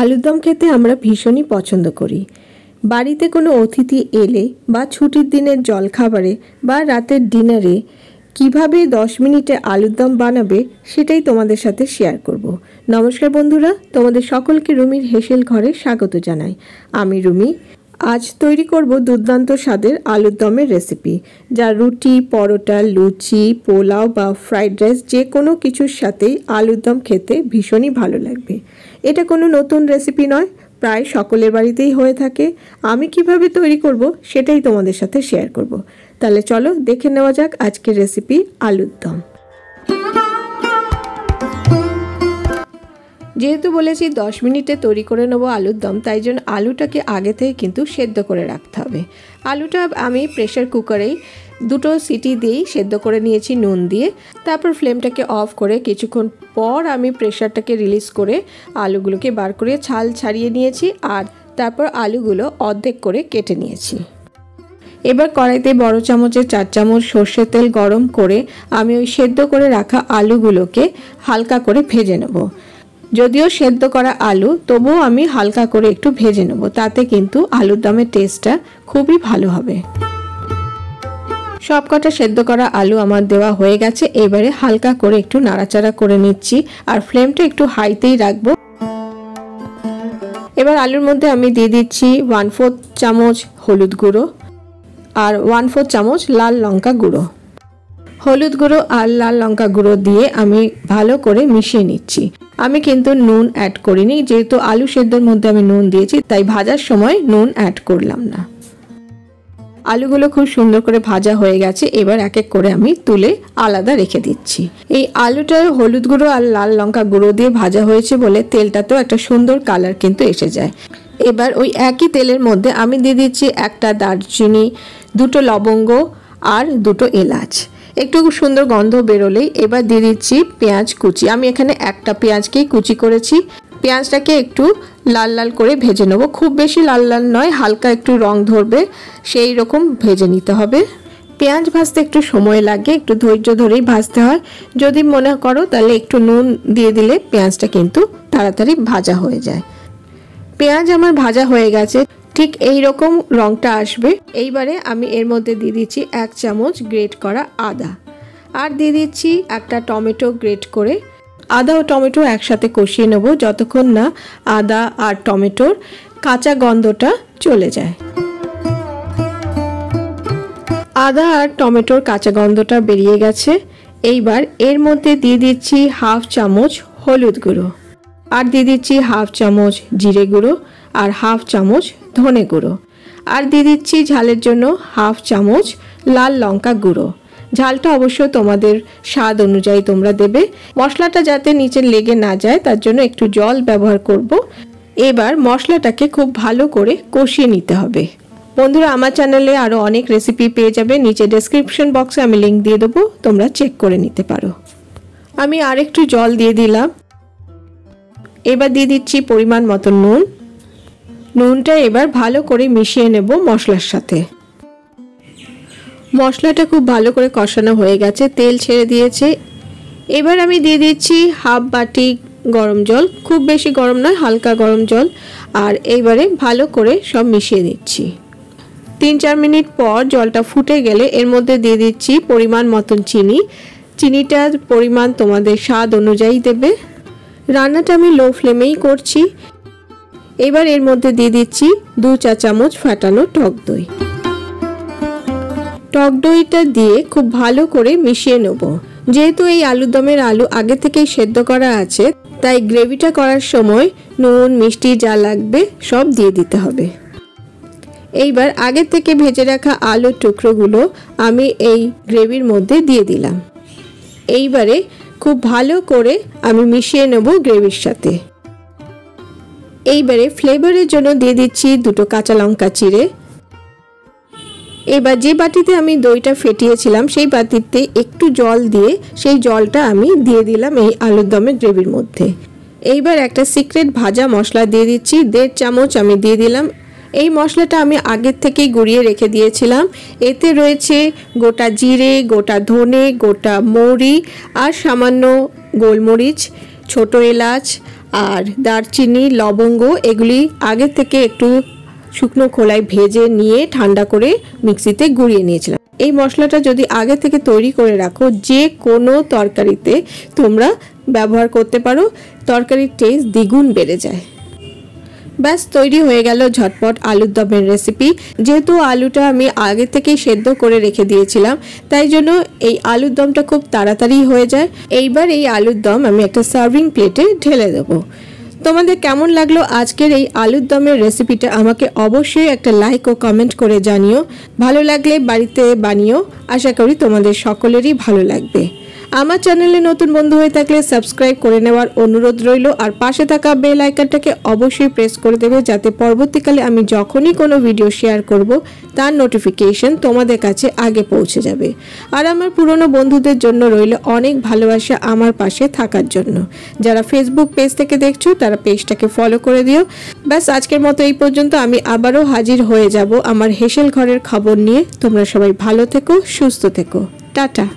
আলুর দম খেতে আমরা ভীষণই পছন্দ করি। বাড়িতে কোনো অতিথি এলে বা ছুটির দিনের জলখাবারে বা রাতের ডিনারে কিভাবে 10 মিনিটে আলুর দম বানাবে সেটাই তোমাদের সাথে শেয়ার করব। নমস্কার বন্ধুরা, তোমাদের সকলকে রুমির হেসেল ঘরে স্বাগত জানাই। আমি রুমি। আজ তৈরি করব দুর্দান্ত স্বাদের আলুর দমের রেসিপি, যা রুটি, পরোটা, লুচি, পোলাও বা ফ্রাইড রাইস যে কোনো কিছুর সাথেই আলুর দম খেতে ভীষণই ভালো লাগবে। এটা কোনো নতুন রেসিপি নয়, প্রায় সকলের বাড়িতেই হয়ে থাকে। আমি কিভাবে তৈরি করব সেটাই তোমাদের সাথে শেয়ার করব। তাহলে চলো দেখে নেওয়া যাক আজকের রেসিপি আলুর দম। যেহেতু বলেছি 10 মিনিটে তৈরি করে নেব আলুর দম, তাই জন্য আলুটাকে আগে থেকে কিন্তু সেদ্ধ করে রাখতে হবে। আলুটা আমি প্রেশার কুকারেই 2 সিটি দিয়েই সেদ্ধ করে নিয়েছি নুন দিয়ে। তারপর ফ্লেমটাকে অফ করে কিছুক্ষণ পর আমি প্রেশারটাকে রিলিজ করে আলুগুলোকে বার করে ছাল ছাড়িয়ে নিয়েছি, আর তারপর আলুগুলো অর্ধেক করে কেটে নিয়েছি। এবার কড়াইতে বড় চামচে 4 চামচ সর্ষের তেল গরম করে আমি ওই সেদ্ধ করে রাখা আলুগুলোকে হালকা করে ভেজে নেব। যদিও সেদ্ধ করা আলু, তবুও আমি হালকা করে একটু ভেজে নেব, তাতে কিন্তু আলুর দমের টেস্টটা খুবই ভালো হবে। সবকটা সেদ্ধ করা আলু আমার দেওয়া হয়ে গেছে। এবারে হালকা করে একটু নাড়াচাড়া করে নিচ্ছি, আর ফ্লেমটা একটু হাইতেই রাখবো। এবার আলুর মধ্যে আমি দিয়ে দিচ্ছি 1/4 চামচ হলুদ গুঁড়ো আর 1/4 চামচ লাল লঙ্কা গুঁড়ো। হলুদ গুঁড়ো আর লাল লঙ্কা গুঁড়ো দিয়ে আমি ভালো করে মিশিয়ে নিচ্ছি। আমি কিন্তু নুন অ্যাড করিনি, যেহেতু আলু সেদ্ধর মধ্যে আমি নুন দিয়েছি, তাই ভাজার সময় নুন অ্যাড করলাম না। আলুগুলো খুব সুন্দর করে ভাজা হয়ে গেছে। এবার এক এক করে আমি তুলে আলাদা রেখে দিচ্ছি। এই আলুটা হলুদ গুঁড়ো আর লাল লঙ্কা গুঁড়ো দিয়ে ভাজা হয়েছে বলে তেলটাতেও একটা সুন্দর কালার কিন্তু এসে যায়। এবার ওই একই তেলের মধ্যে আমি দিয়ে দিচ্ছি 1টা দারচিনি, 2টো লবঙ্গ আর 2টো এলাচ। একটু সুন্দর গন্ধ বেরোলেই এবার দিয়ে দিচ্ছি পেঁয়াজ কুচি। আমি এখানে 1টা পেঁয়াজকেই কুচি করেছি। পেঁয়াজটাকে একটু লাল লাল করে ভেজে নেব। খুব বেশি লাল লাল নয়, হালকা একটু রং ধরবে সেই রকম ভেজে নিতে হবে। পেঁয়াজ ভাজতে একটু সময় লাগে, একটু ধৈর্য ধরেই ভাজতে হয়। যদি মনে করো তাহলে একটু নুন দিয়ে দিলে পেঁয়াজটা কিন্তু তাড়াতাড়ি ভাজা হয়ে যায়। পেঁয়াজ আমার ভাজা হয়ে গেছে, ঠিক এই রকম রংটা আসবে। এইবারে আমি এর মধ্যে দিয়ে দিচ্ছি 1 চামচ গ্রেট করা আদা, আর দিয়ে দিচ্ছি 1টা টমেটো গ্রেট করে। আদা ও টমেটো একসাথে কষিয়ে নেব যতক্ষণ না আদা আর টমেটোর কাঁচা গন্ধটা চলে যায়। আদা আর টমেটোর কাঁচা গন্ধটা বেরিয়ে গেছে। এইবার এর মধ্যে দিয়ে দিচ্ছি 1/2 চামচ হলুদ গুঁড়ো, আর দিয়ে দিচ্ছি 1/2 চামচ জিরে গুঁড়ো আর 1/2 চামচ ধনে গুঁড়ো, আর দিয়ে দিচ্ছি ঝালের জন্য 1/2 চামচ লাল লঙ্কা গুঁড়ো। ঝালটা অবশ্য তোমাদের স্বাদ অনুযায়ী তোমরা দেবে। মশলাটা যাতে নিচে লেগে না যায় তার জন্য একটু জল ব্যবহার করব। এবার মশলাটাকে খুব ভালো করে কষিয়ে নিতে হবে। বন্ধুরা, আমার চ্যানেলে আরও অনেক রেসিপি পেয়ে যাবে, নিচে ডেসক্রিপশন বক্সে আমি লিঙ্ক দিয়ে দেবো, তোমরা চেক করে নিতে পারো। আমি আরেকটু জল দিয়ে দিলাম। এবার দিয়ে দিচ্ছি পরিমাণ মতো নুন। নুনটা এবার ভালো করে মিশিয়ে নেব মশলার সাথে। মশলাটা খুব ভালো করে কষানো হয়ে গেছে, তেল ছেড়ে দিয়েছে। এবার আমি দিয়ে দিচ্ছি 1/2 বাটি গরম জল, খুব বেশি গরম নয়, হালকা গরম জল। আর এইবারে ভালো করে সব মিশিয়ে দিচ্ছি। 3-4 মিনিট পর জলটা ফুটে গেলে এর মধ্যে দিয়ে দিচ্ছি পরিমাণ মতন চিনি। চিনিটার পরিমাণ তোমাদের স্বাদ অনুযায়ী দেবে। রান্নাটা আমি লো ফ্লেমেই করছি। এবার এর মধ্যে দিয়ে দিচ্ছি 2 চা চামচ ফাটানো টক দই। টক দইটা দিয়ে খুব ভালো করে মিশিয়ে নেব। যেহেতু এই আলুর দমের আলু আগে থেকেই সেদ্ধ করা আছে, তাই গ্রেভিটা করার সময় নুন মিষ্টি যা লাগবে সব দিয়ে দিতে হবে। এইবার আগে থেকে ভেজে রাখা আলুর টুকরোগুলো আমি এই গ্রেভির মধ্যে দিয়ে দিলাম। এইবারে খুব ভালো করে আমি মিশিয়ে নেব গ্রেভির সাথে। এইবারে ফ্লেভারের জন্য দিয়ে দিচ্ছি 2টো কাঁচা লঙ্কা চিড়ে। এবার যে বাটিতে আমি দইটা ফেটিয়েছিলাম সেই বাটিতে একটু জল দিয়ে সেই জলটা আমি দিয়ে দিলাম এই আলুর দমের গ্রেভির মধ্যে। এইবার একটা সিক্রেট ভাজা মশলা দিয়ে দিচ্ছি, 1.5 চামচ আমি দিয়ে দিলাম। এই মশলাটা আমি আগের থেকেই গুঁড়িয়ে রেখে দিয়েছিলাম। এতে রয়েছে গোটা জিরে, গোটা ধনে, গোটা মৌরি আর সামান্য গোলমরিচ, ছোট এলাচ আর দারচিনি, লবঙ্গ এগুলি আগে থেকে একটু শুকনো খোলায় ভেজে নিয়ে ঠান্ডা করে মিক্সিতে গুঁড়িয়ে নিয়েছিলাম। এই মশলাটা যদি আগে থেকে তৈরি করে রাখো, যে কোনো তরকারিতে তোমরা ব্যবহার করতে পারো, তরকারির টেস্ট দ্বিগুণ বেড়ে যায়। ব্যাস তৈরি হয়ে গেল ঝটপট আলুর দমের রেসিপি। যেহেতু আলুটা আমি আগে থেকেই সেদ্ধ করে রেখে দিয়েছিলাম, তাই জন্য এই আলুর দমটা খুব তাড়াতাড়ি হয়ে যায়। এইবার এই আলুর দম আমি একটা সার্ভিং প্লেটে ঢেলে দেবো। তোমাদের কেমন লাগলো আজকের এই আলুর দমের রেসিপিটা আমাকে অবশ্যই একটা লাইক ও কমেন্ট করে জানিও। ভালো লাগলে বাড়িতে বানিও, আশা করি তোমাদের সকলেরই ভালো লাগবে। আমার চ্যানেলে নতুন বন্ধু হয়ে থাকলে সাবস্ক্রাইব করে নেওয়ার অনুরোধ রইল, আর পাশে থাকা বেল আইকনটাকে অবশ্যই প্রেস করে দেবে, যাতে পরবর্তীকালে আমি যখনই কোনো ভিডিও শেয়ার করব তার নোটিফিকেশন তোমাদের কাছে আগে পৌঁছে যাবে। আর আমার পুরনো বন্ধুদের জন্য রইল অনেক ভালোবাসা আমার পাশে থাকার জন্য। যারা ফেসবুক পেজ থেকে দেখছো তারা পেজটাকে ফলো করে দিও। ব্যাস আজকের মতো এই পর্যন্ত। আমি আবারও হাজির হয়ে যাব আমার হেসেল ঘরের খবর নিয়ে। তোমরা সবাই ভালো থেকো, সুস্থ থেকো। টাটা।